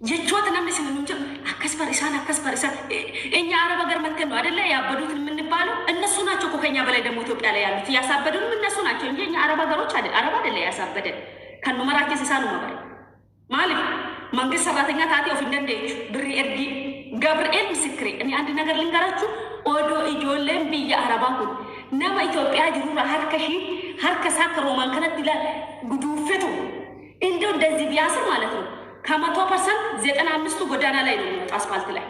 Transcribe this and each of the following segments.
jechoota namni sin nuunja akkas barisan እኛ አረብ ሀገር መተን ነው አይደለ ያበዱትን የምንባለው እነሱ ናቸው እኮ ከኛ በላይ ደግሞ ኢትዮጵያ ላይ ያሉት ያሳበዱን እነሱ ናቸው እንጂ እኛ አረብ ሀገሮች አረብ አይደለ ያሳበደን ከኑ መራከስ ሳኑ ማበር ማለት መንግስት ሰራተኛ ታቲ ኦፍ እንደንደች ብሪ እርዲ ገብርኤል ምስክሬ እኔ አንድ ነገር ልንገራችሁ ኦዶ ኢጆለም ቢያ አረባኩ ነማ ኢትዮጵያ ጅሩራ ሀርከሳ ከሮማን ከነት ይላል ጉዱፈቱ እንደው እንደዚህ ቢያስ ማለት ነው ከ100% 95 ጎዳና ላይ ነው አስፋልት ላይ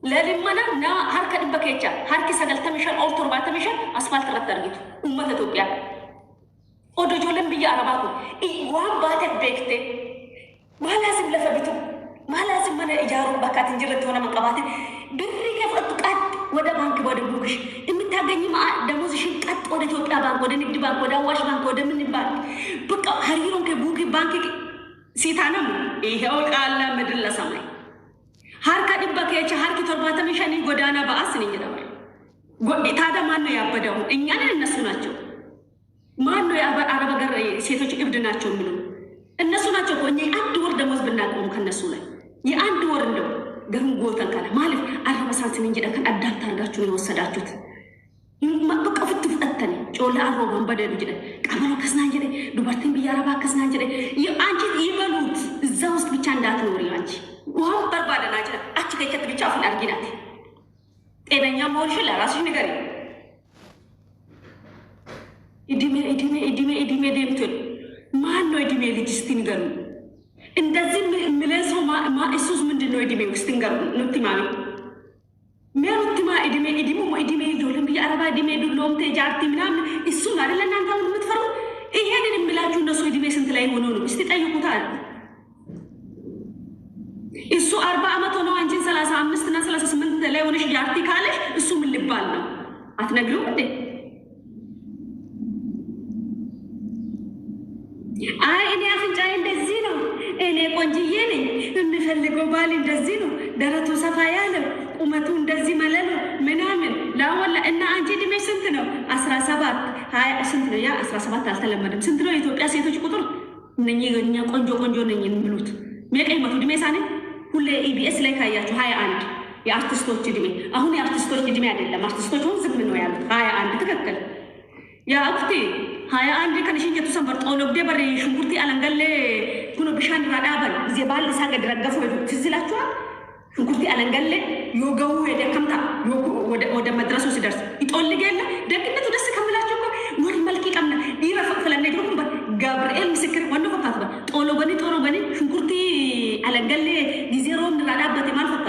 ለሊማና ና ሀርከ ድበከቻ ሀርኪ ሰገልተምሻል ኦርቶር ባተምሻል አስፋልት ረተርጊቱ ኡመት ኢትዮጵያ ኦዶ ጆለም ቢያ አረባኩ ዋን ባተክ በክቴ ማላዝም ለፈብቱ ማላዝም ማለ ኢጃሩ ባካት እንጅረት ሆነ መቀባት ብሪ ከፈጡ ቀጥ ወደ ባንክ ወደ ቡክሽ የምታገኝ ደሞዝሽን ቀጥ ወደ ኢትዮጵያ ባንክ ወደ ንግድ ባንክ ወደ አዋሽ ባንክ ወደ ምን ባንክ በቃ ሀሪሮን ከቡክ ባንክ ሲታነም ይሄው ቃላ ምድር ለሰማይ ሀርካ ድበከቻ ሀርኪ ተርባተምሻኒ ጎዳና ባአስን ይነበር ታዳ ማን ነው ያበደው እኛ ነን እነሱ ናቸው ማን ነው አረብ ሀገር ሴቶች እብድ ናቸው ምኑ እነሱ ናቸው እኮ እኛ አንድ ወር ደሞዝ ብናቆም ከነሱ ላይ የአንድ ወር እንደው ገሩን ጎተን ካለ ማለት አረበሳትን እንጂ ደከን አዳም ታርጋችሁ ነው ወሰዳችሁት በቃ ፍትፍተተን ጮላ አሮባን በደል እንጂ ቀበሎ ከስናንጀ ዱባርቲን ቢያረባ ከስናንጀ አንቺ ይበሉት እዛ ውስጥ ብቻ እንዳትኖሪ አንቺ ወም በርባደናጭ አቺ ከከት ብቻ አፍን አርጊናት ጤነኛ መሆንሽ ለራስሽ ንገሪ ኢዲሜ ደምቱን ማን ነው ኢዲሜ ልጅ እስቲ ንገሩ እንደዚህ ምለሰው ኢየሱስ ምንድነው ኢዲሜ ውስጥ ንገሩ ንትማሚ ሜሩትማ ኢዲሜ ጆለም ቢያረባ ኢዲሜ ዱሎም ተጃርቲ ምናምን እሱ አይደለ እናንተ የምትፈሩ ይሄንን እምላችሁ እነሱ ኢዲሜ ስንት ላይ ሆኖ ነው እስቲ ጠይቁታል እሱ 40 አመት ነው አንቺ 35 እና 38 ላይ ሆነሽ ጃርቲ ካለሽ እሱ ምን ልባል ነው አትነግሩ እንዴ አይ እኔ አፍንጫዬ እንደዚህ ነው እኔ ቆንጅዬ ነኝ የምፈልገው ባል እንደዚህ ነው ደረቱ ሰፋ ያለ ቁመቱ እንደዚህ መለሉ ምናምን ላወላ እና አንቺ ድሜ ስንት ነው 17 20 ስንት ነው ያ 17 አልተለመደም ስንት ነው የኢትዮጵያ ሴቶች ቁጥር እኛ ቆንጆ ነኝ የሚሉት ሜቀይ መቱ ድሜ ሳኔ ሁሌ ኢቢኤስ ላይ ካያችሁ 21 የአርቲስቶች ድሜ አሁን የአርቲስቶች ድሜ አይደለም አርቲስቶች ሁሉ ዝም ነው ያሉት 21 ትክክል ያ አክቲ 21 ከነሽን ጀቱ ሰንበር ጦሎብዴ በሬ ሽንኩርቲ አለንገለ ኩኖ ብሻን ራዳበል እዚህ ባል ሳገ ድረገፉ ትዝላችኋ ሽንኩርቲ አለንገለ ዮገው የደከምታ ወደ መድረሱ ሲደርስ ይጦልገለ ደግነቱ ደስ ከምላችሁ እኮ ወር መልክ ቀምና ይረፈፈለና ይድሩም ገብርኤል ምስክር ወንዶ ፈካት ጦሎ በኒ ሽንኩርቲ አለንገለ ዲዜሮን ራዳበት ማልፈካ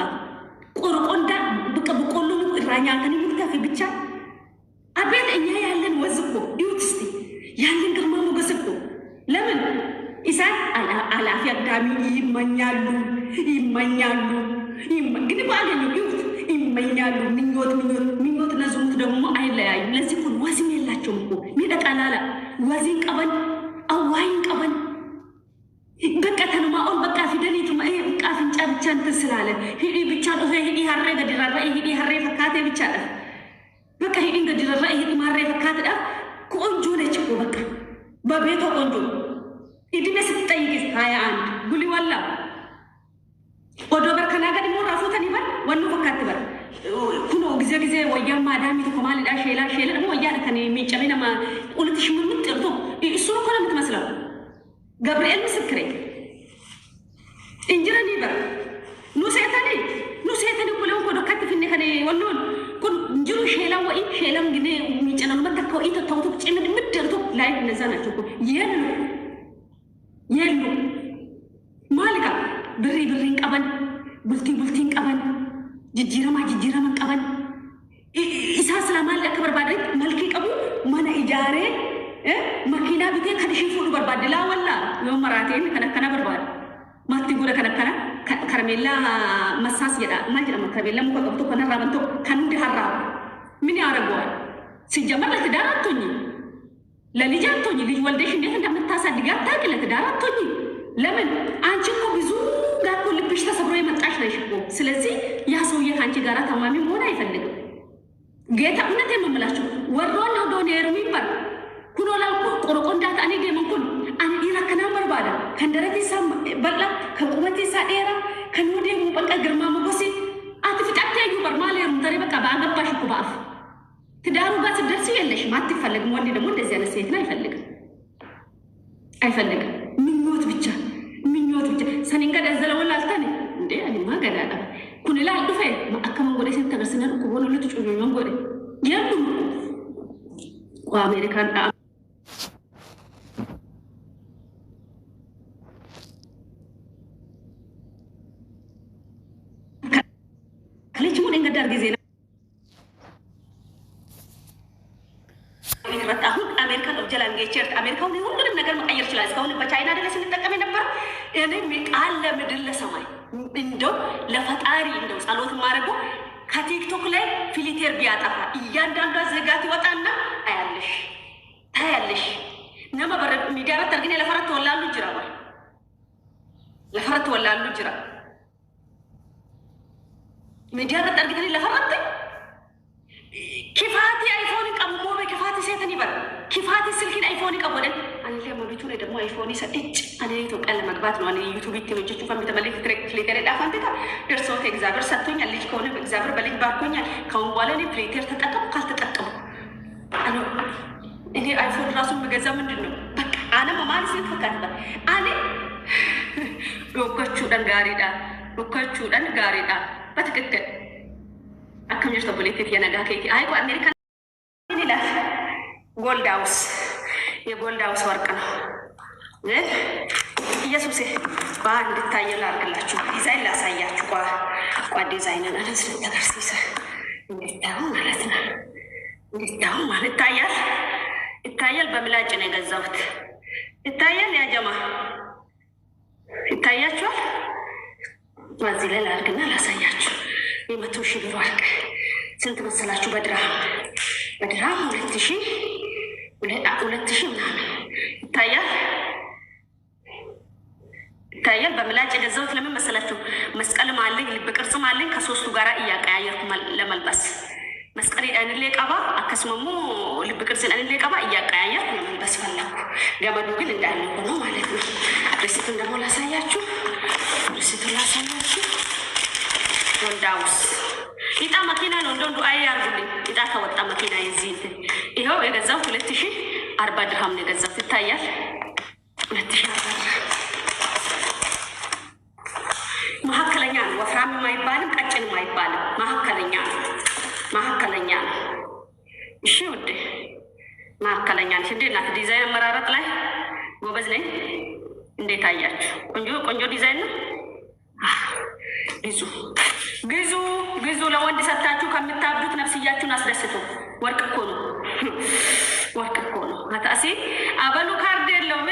ቆርቆንዳ በቀበቆሉ ራኛ ከኒ ሙልካፊ ብቻ አቤት እኛ ያለን ወዝቆ ዩትስቲ ያለን ግርማ ሞገስቆ ለምን ኢሳት አላፊ አዳሚ ይመኛሉ ግን ባገኙ ዩት ይመኛሉ ምኞት ነዙት ደግሞ አይለያዩ ለዚህ ሁሉ ወዝም የላቸውም እኮ ሚደቃላላ ወዝን ቀበን አዋይን ቀበን በቃ ተንማውን በቃ ፊደሊቱ ቃፍንጫ ብቻ እንትን ስላለ ሂዲ ብቻ ነው ሂዲ ሀሬ ገድራራ ሂዲ ሀሬ ፈካቴ ብቻ ነው በቃ ሂዲ ገድራራ ሂዲ ማሬ ፈካቴ ዳ ቆንጆ ነች እኮ በቃ በቤቷ ቆንጆ ኢድሜ ስትጠይቅ 21 ጉሊ ወላ ወዶ በርከና ጋር ደግሞ ራፉተን ይባል ወኑ ፈካት ይባል ኩኖ ጊዜ ወያማ ዳሚ ተማል ዳ ሼላ ደግሞ ወያለ ከኔ የሚጨበና ማ ኡልትሽ ምን ጥርቶ እሱ እኮ ነው የምትመስለው ገብርኤል ምስክሬ እንጀራኒ በር ኑሴታኒ ኩለው ኮዶ ከትፍኔ ከኔ ወሎን ኩን እንጀሩ ሼላ ወይ ሼላም ግን የሚጨነው መተከው ኢተታውቱ ጭምድ ምድርቱ ላይ እነዛ ናቸው እኮ የሉ ማልካ ብሪን ቀበን ቡልቲን ቀበን ጅጅረማን ቀበን ኢሳ ሰላማል ለከበር ባድሪ መልኪ ቀቡ ማና ኢጃሬ መኪና ቢቴ ከድሽፉ በርባድላ ወላ ነው መራቴን ከነከና በርባድ ማቲ ጉረ ከነከና ከረሜላ መሳስ ይዳ ማጅራ ከረሜላ ሙቀጥቶ ከነራበንቶ ከንዲ ሀራ ምን ያረጋዋል ሲጀመር ለትዳራቶኝ ለልጃቶኝ ልጅ ወልደሽ እንዴት እንደምታሳድግ አታውቂ ለትዳራቶኝ ለምን አንቺ እኮ ብዙ ጋር ልብሽ ተሰብሮ የመጣሽ ነሽ እኮ ስለዚህ ያ ሰውዬ ካንቺ ጋራ ተማሚ መሆን አይፈልግም ጌታ እውነቴን ነው የምላችሁ ወሮን ነው ዶኔር የሚባል ኩኖላ ቆሮቆንዳት አኔ ደምኩን أنا إيرا كنا مربادا كان درتي سام بلا كقومتي سائرة كان ودي مبقى جرما مبسي أتفت أكتاجو برمالي رمتري بقى بعمل باشكو بعف تدارو بس الدرس يلش ما تفلق مولي لمدة زي أنا سيتنا يفلق يفلق من يوت بيتشا سنين قد أنزل ولا الثاني ده يعني ما قد أنا كنا لا أدفع ما أكمل قولي سنت غسنا الكوبون ولا تجوا يوم قولي يلا وأمريكان خليج مو إنك دار جزيرة أهون أمريكان أوجلان جيشرت أمريكا وني هون بدنا نقول مغير شلاس كون بتشاينا ده لسه نتكلم نبر يعني مقال مدل سماي إندو لفتاري إندو سالوت مارجو كتيك توكله فيلتر بياتا ياندان ده زغاتي وطانا أيالش نما بر ميديا ترجعني لفرت ولا لجرا ميديا ترجعني لفرت كيفاتي ايفون قمو بكيفاتي سيتني بر كيفاتي سلكين ايفون قبودن انا ليه ما بيتوني دمو ايفوني سدج انا يوتيوب قال مغبات ነው انا يوتيوب يتمجቹ فمتملك ትሬክ ፍሊተር ዳፋንተታ ደርሶት እግዚአብሔር ሰጥቶኛል ልጅ ከሆነ እግዚአብሔር በልጅ ባርኮኛል ካሁን በኋላ እኔ ፍሊተር ተጠቀሙ ካልተጠቀሙ እኔ አይፎን ራሱ በገዛ ምንድነው በቃ አና ማማል ሲል ፈካት አኔ ዶኮቹ ደን ጋሪዳ በትክክል أكمل جرت بوليتيك يا نجاكيتي هاي كو أمريكا إني لا جولد هاوس يا جولد هاوس وركنا يا سوسي بعد التايل أرجع شو ديزاين لا سايا شو كوا ديزاين أنا نسيت تكرسيسه نستاهل مالتنا نستاهل مال التايل بملاج أنا جزوت التايل يا جماعة التايل شو ما زال لا أرجعنا لا سايا شو የመቶ ሺህ ብር ወርቅ ስንት መሰላችሁ? በድራም 2000 ምናምን ይታያል። በምላጭ የገዛሁት ለምን መሰላችሁ? መስቀልም አለኝ ልብ ቅርጽም አለኝ ከሶስቱ ጋራ እያቀያየርኩ ለመልበስ መስቀል አንድ ላይ ቀባ አከስመሙ ልብ ቅርጽን አንድ ላይ ቀባ እያቀያየርኩ ለመልበስ ፈለኩ። ገመዱ ግን እንዳለ ነው ማለት ነው። ሪሲቱን ደግሞ ላሳያችሁ። ወንዳውስ ኢጣ መኪና ነው እንደው ዱአይ ያርጉልኝ። ኢጣ ከወጣ መኪና የዚህ ይሄው የገዛው 2040 ድርሃም ነው የገዛው። ይታያል 2040 መሀከለኛ ነው። ወፍራም የማይባልም ቀጭን የማይባልም መሀከለኛ ነው። እሺ ውዴ መሀከለኛ ነው። እንዴት ናት? ዲዛይን አመራረጥ ላይ ጎበዝ ነኝ። እንዴት አያችሁ? ቆንጆ ዲዛይን ነው። ግዙ ለወንድ ሰጣችሁ ከምታብዱት ነፍስያችሁን አስደስቱ። ወርቅ እኮ ነው። አታሲ አበሉ ካርድ የለውም።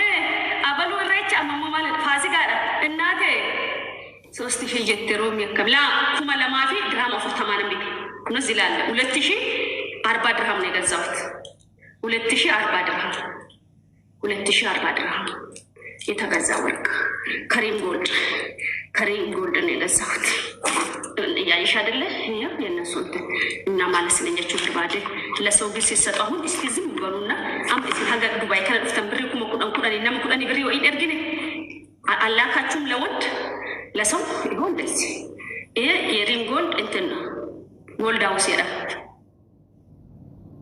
አበሉ እሬቻ አመሙ ማለት ፋሲካ እናቴ 3000 ጀትሮ የሚከብላ ኩማ ለማፊ ድራም አፍር ተማንም ቢክ ነው ዝላለ 2040 ድርሃም ነው የገዛሁት። 2040 ድርሃም የተገዛ ወርቅ ከሪም ጎልድ ነው የገዛሁት። እያይሽ አይደለ ይሄው የነሱ እና ማለት ስለኛችሁ ብርባዴ ለሰው ግን ሲሰጡ አሁን እስቲ ዝም ይበሉና አምጥቲ ሀገር ዱባይ ከነጥተን ብሪ ኩሞ ቁዳን እና ቁዳን ብሪ ወይ ደርግኔ አላካችሁም ለወንድ ለሰው ይሆን ደስ ይሄ የሪም ጎልድ እንትን ነው ጎልድ ሃውስ ይራ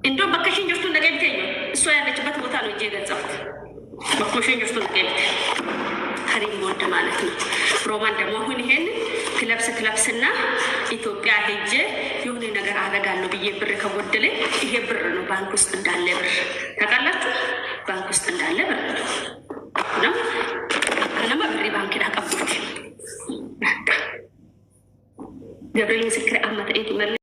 እንዶ በከሽን ጆስቱ እንደገኝተኝ እሷ ያለችበት ቦታ ነው እጄ ገዛሁት። በከሽን ጆስቱ እንደገኝተኝ ከሪም ጎልድ ማለት ነው። ሮማን ደግሞ አሁን ይሄን ክለብስና ኢትዮጵያ ሄጄ የሆነ ነገር አደርጋለሁ ብዬ ብር ከጎደለ ይሄ ብር ነው ባንክ ውስጥ እንዳለ ብር ታውቃላችሁ። ባንክ ውስጥ እንዳለ ብር ነው። ከነማ ብር ባንክ ዳቀብኩት ገብሬ ምስክር አመጣ